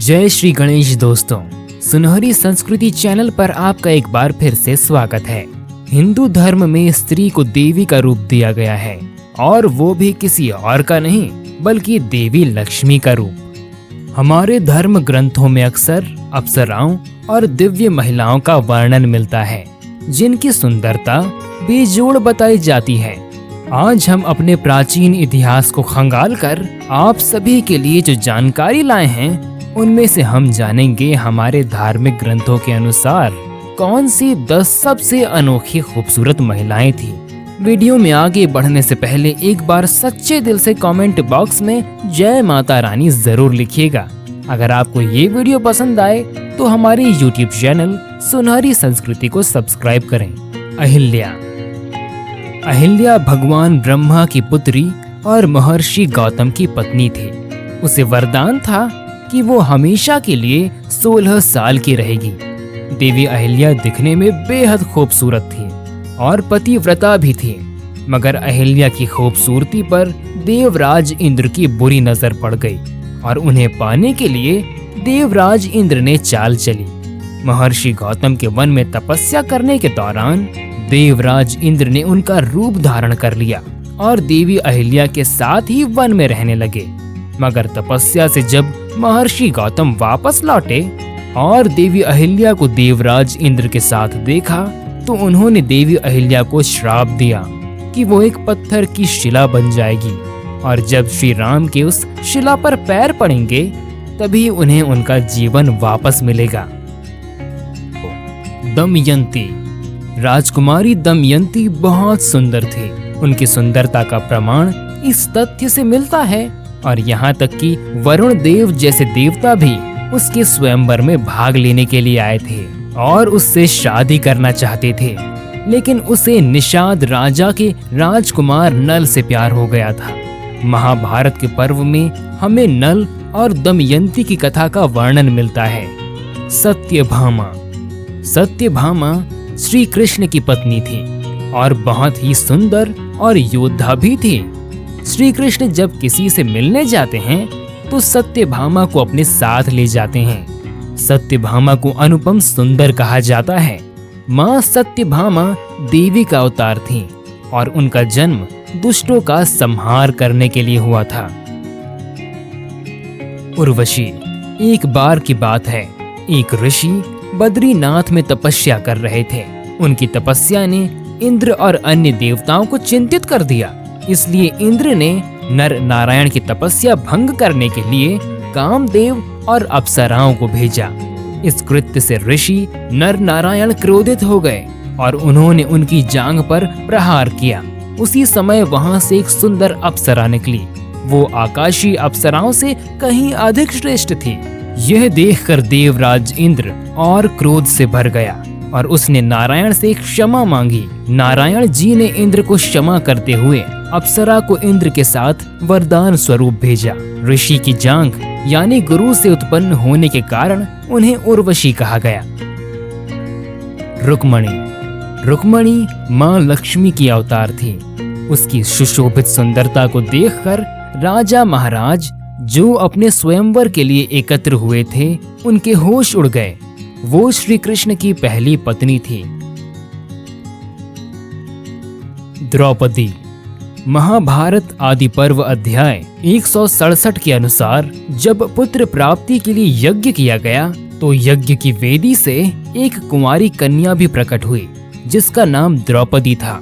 जय श्री गणेश दोस्तों, सुनहरी संस्कृति चैनल पर आपका एक बार फिर से स्वागत है। हिंदू धर्म में स्त्री को देवी का रूप दिया गया है और वो भी किसी और का नहीं बल्कि देवी लक्ष्मी का रूप। हमारे धर्म ग्रंथों में अक्सर अप्सराओं और दिव्य महिलाओं का वर्णन मिलता है जिनकी सुंदरता बेजोड़ बताई जाती है। आज हम अपने प्राचीन इतिहास को खंगाल कर आप सभी के लिए जो जानकारी लाए हैं उनमें से हम जानेंगे हमारे धार्मिक ग्रंथों के अनुसार कौन सी 10 सबसे अनोखी खूबसूरत महिलाएं थी। वीडियो में आगे बढ़ने से पहले एक बार सच्चे दिल से कमेंट बॉक्स में जय माता रानी जरूर लिखिएगा। अगर आपको ये वीडियो पसंद आए तो हमारे YouTube चैनल सुनहरी संस्कृति को सब्सक्राइब करें। अहिल्या भगवान ब्रह्मा की पुत्री और महर्षि गौतम की पत्नी थी। उसे वरदान था कि वो हमेशा के लिए 16 साल की रहेगी। देवी अहिल्या दिखने में बेहद खूबसूरत थी और पतिव्रता भी थी, मगर अहिल्या की खूबसूरती पर देवराज इंद्र की बुरी नजर पड़ गई और उन्हें पाने के लिए देवराज इंद्र ने चाल चली। महर्षि गौतम के वन में तपस्या करने के दौरान देवराज इंद्र ने उनका रूप धारण कर लिया और देवी अहिल्या के साथ ही वन में रहने लगे। मगर तपस्या से जब महर्षि गौतम वापस लौटे और देवी अहिल्या को देवराज इंद्र के साथ देखा तो उन्होंने देवी अहिल्या को श्राप दिया कि वो एक पत्थर की शिला बन जाएगी और जब श्री राम के उस शिला पर पैर पड़ेंगे तभी उन्हें उनका जीवन वापस मिलेगा। दमयंती। राजकुमारी दमयंती बहुत सुंदर थी। उनकी सुंदरता का प्रमाण इस तथ्य से मिलता है और यहाँ तक कि वरुण देव जैसे देवता भी उसके स्वयंवर में भाग लेने के लिए आए थे और उससे शादी करना चाहते थे, लेकिन उसे निषाद राजा के राजकुमार नल से प्यार हो गया था। महाभारत के पर्व में हमें नल और दमयंती की कथा का वर्णन मिलता है। सत्यभामा। सत्यभामा श्री कृष्ण की पत्नी थी और बहुत ही सुंदर और योद्धा भी थी। श्री कृष्ण जब किसी से मिलने जाते हैं तो सत्यभामा को अपने साथ ले जाते हैं। सत्यभामा को अनुपम सुंदर कहा जाता है। माँ सत्यभामा देवी का अवतार थी और उनका जन्म दुष्टों का संहार करने के लिए हुआ था। उर्वशी। एक बार की बात है, एक ऋषि बद्रीनाथ में तपस्या कर रहे थे। उनकी तपस्या ने इंद्र और अन्य देवताओं को चिंतित कर दिया, इसलिए इंद्र ने नर नारायण की तपस्या भंग करने के लिए कामदेव और अप्सराओं को भेजा। इस कृत्य से ऋषि नर नारायण क्रोधित हो गए और उन्होंने उनकी जांघ पर प्रहार किया। उसी समय वहां से एक सुंदर अप्सरा निकली। वो आकाशीय अप्सराओं से कहीं अधिक श्रेष्ठ थी। यह देखकर देवराज इंद्र और क्रोध से भर गया और उसने नारायण से क्षमा मांगी। नारायण जी ने इंद्र को क्षमा करते हुए अप्सरा को इंद्र के साथ वरदान स्वरूप भेजा। ऋषि की जांघ यानी गुरु से उत्पन्न होने के कारण उन्हें उर्वशी कहा गया। रुक्मणी। रुक्मणी माँ लक्ष्मी की अवतार थी। उसकी सुशोभित सुंदरता को देखकर राजा महाराज जो अपने स्वयंवर के लिए एकत्र हुए थे उनके होश उड़ गए। वो श्री कृष्ण की पहली पत्नी थी। द्रौपदी। महाभारत आदि पर्व अध्याय 167 के अनुसार जब पुत्र प्राप्ति के लिए यज्ञ किया गया तो यज्ञ की वेदी से एक कुंवारी कन्या भी प्रकट हुई जिसका नाम द्रौपदी था।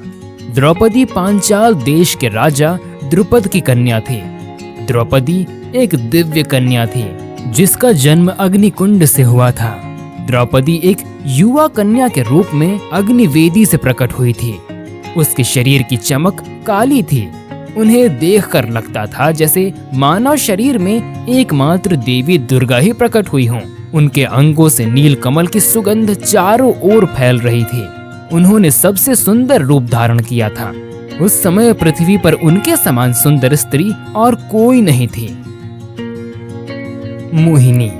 द्रौपदी पांचाल देश के राजा द्रुपद की कन्या थी। द्रौपदी एक दिव्य कन्या थी जिसका जन्म अग्निकुंड से हुआ था। द्रौपदी एक युवा कन्या के रूप में अग्निवेदी से प्रकट हुई थी। उसके शरीर की चमक काली थी। उन्हें देखकर लगता था जैसे मानव शरीर में एकमात्र देवी दुर्गा ही प्रकट हुई हों। उनके अंगों से नील कमल की सुगंध चारों ओर फैल रही थी। उन्होंने सबसे सुंदर रूप धारण किया था। उस समय पृथ्वी पर उनके समान सुंदर स्त्री और कोई नहीं थी। मोहिनी।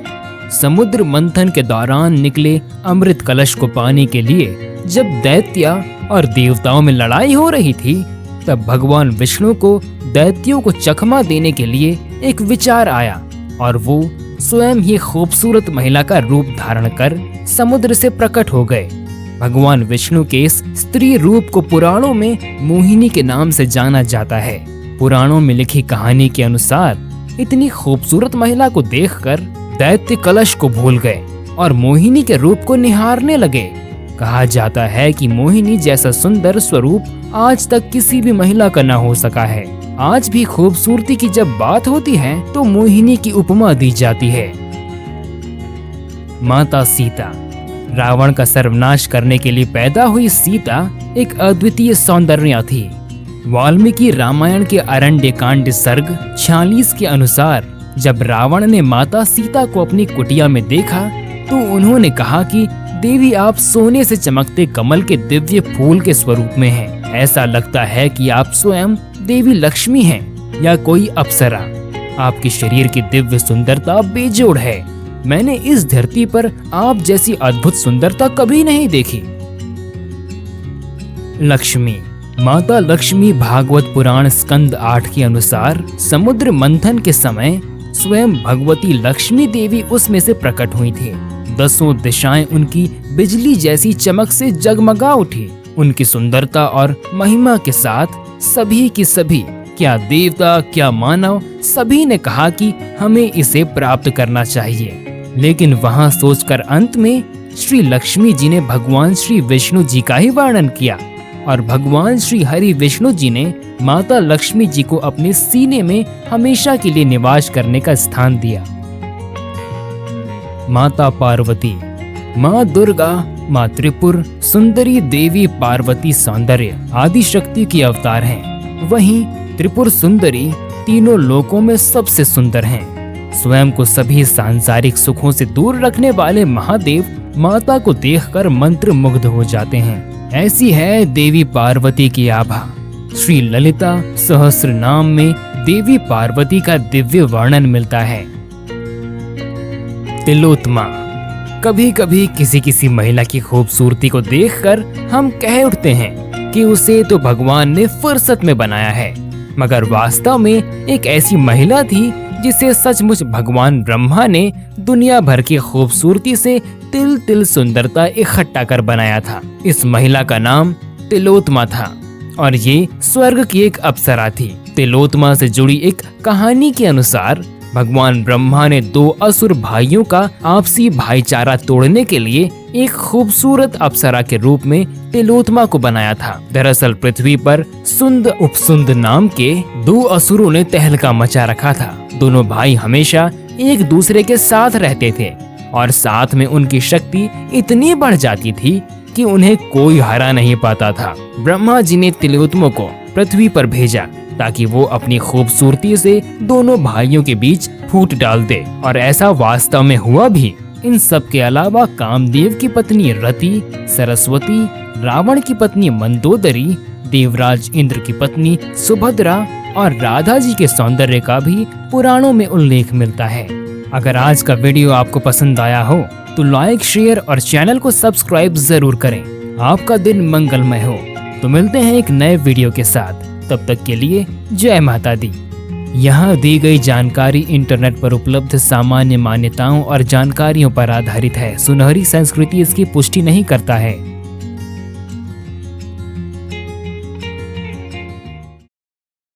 समुद्र मंथन के दौरान निकले अमृत कलश को पाने के लिए जब दैत्य और देवताओं में लड़ाई हो रही थी तब भगवान विष्णु को दैत्यों को चकमा देने के लिए एक विचार आया और वो स्वयं ही खूबसूरत महिला का रूप धारण कर समुद्र से प्रकट हो गए। भगवान विष्णु के इस स्त्री रूप को पुराणों में मोहिनी के नाम से जाना जाता है। पुराणों में लिखी कहानी के अनुसार इतनी खूबसूरत महिला को देखकर दैत्य कलश को भूल गए और मोहिनी के रूप को निहारने लगे। कहा जाता है कि मोहिनी जैसा सुंदर स्वरूप आज तक किसी भी महिला का न हो सका है। आज भी खूबसूरती की जब बात होती है तो मोहिनी की उपमा दी जाती है। माता सीता। रावण का सर्वनाश करने के लिए पैदा हुई सीता एक अद्वितीय सौंदर्य थी। वाल्मीकि रामायण के अरण्यकांड सर्ग 46 के अनुसार जब रावण ने माता सीता को अपनी कुटिया में देखा तो उन्होंने कहा कि देवी, आप सोने से चमकते कमल के दिव्य फूल के स्वरूप में हैं। ऐसा लगता है कि आप स्वयं देवी लक्ष्मी हैं या कोई अप्सरा। आपके शरीर की दिव्य सुंदरता बेजोड़ है। मैंने इस धरती पर आप जैसी अद्भुत सुंदरता कभी नहीं देखी। लक्ष्मी। माता लक्ष्मी भागवत पुराण स्कंद 8 के अनुसार समुद्र मंथन के समय स्वयं भगवती लक्ष्मी देवी उसमें से प्रकट हुई थी। 10 दिशाएं उनकी बिजली जैसी चमक से जगमगा उठी। उनकी सुंदरता और महिमा के साथ सभी की सभी, क्या देवता क्या मानव, सभी ने कहा कि हमें इसे प्राप्त करना चाहिए। लेकिन वहां सोचकर अंत में श्री लक्ष्मी जी ने भगवान श्री विष्णु जी का ही वर्णन किया और भगवान श्री हरि विष्णु जी ने माता लक्ष्मी जी को अपने सीने में हमेशा के लिए निवास करने का स्थान दिया। माता पार्वती। माँ दुर्गा, माँ त्रिपुर सुंदरी देवी पार्वती सौंदर्य आदि शक्ति की अवतार हैं। वहीं त्रिपुर सुंदरी तीनों लोकों में सबसे सुंदर हैं। स्वयं को सभी सांसारिक सुखों से दूर रखने वाले महादेव माता को देखकर मंत्र मुग्ध हो जाते हैं। ऐसी है देवी पार्वती की आभा। श्री ललिता सहस्त्र नाम में देवी पार्वती का दिव्य वर्णन मिलता है। तिलोत्मा। कभी कभी किसी महिला की खूबसूरती को देखकर हम कह उठते हैं कि उसे तो भगवान ने फुर्सत में बनाया है, मगर वास्तव में एक ऐसी महिला थी जिसे सचमुच भगवान ब्रह्मा ने दुनिया भर की खूबसूरती से तिल तिल सुंदरता इकट्ठा कर बनाया था। इस महिला का नाम तिलोत्मा था और ये स्वर्ग की एक अप्सरा थी। तिलोत्मा से जुड़ी एक कहानी के अनुसार भगवान ब्रह्मा ने 2 असुर भाइयों का आपसी भाईचारा तोड़ने के लिए एक खूबसूरत अप्सरा के रूप में तिलोत्मा को बनाया था। दरअसल पृथ्वी पर सुंद उपसुंद नाम के 2 असुरों ने तहलका मचा रखा था। दोनों भाई हमेशा एक दूसरे के साथ रहते थे और साथ में उनकी शक्ति इतनी बढ़ जाती थी कि उन्हें कोई हरा नहीं पाता था। ब्रह्मा जी ने तिलोत्मा को पृथ्वी पर भेजा ताकि वो अपनी खूबसूरती से दोनों भाइयों के बीच फूट डाल दे और ऐसा वास्तव में हुआ भी। इन सब के अलावा कामदेव की पत्नी रति, सरस्वती, रावण की पत्नी मंदोदरी, देवराज इंद्र की पत्नी सुभद्रा और राधा जी के सौंदर्य का भी पुराणों में उल्लेख मिलता है। अगर आज का वीडियो आपको पसंद आया हो तो लाइक, शेयर और चैनल को सब्सक्राइब जरूर करें। आपका दिन मंगलमय हो। तो मिलते हैं एक नए वीडियो के साथ। तब तक के लिए जय माता दी। यहाँ दी गई जानकारी इंटरनेट पर उपलब्ध सामान्य मान्यताओं और जानकारियों पर आधारित है। सुनहरी संस्कृति इसकी पुष्टि नहीं करता है।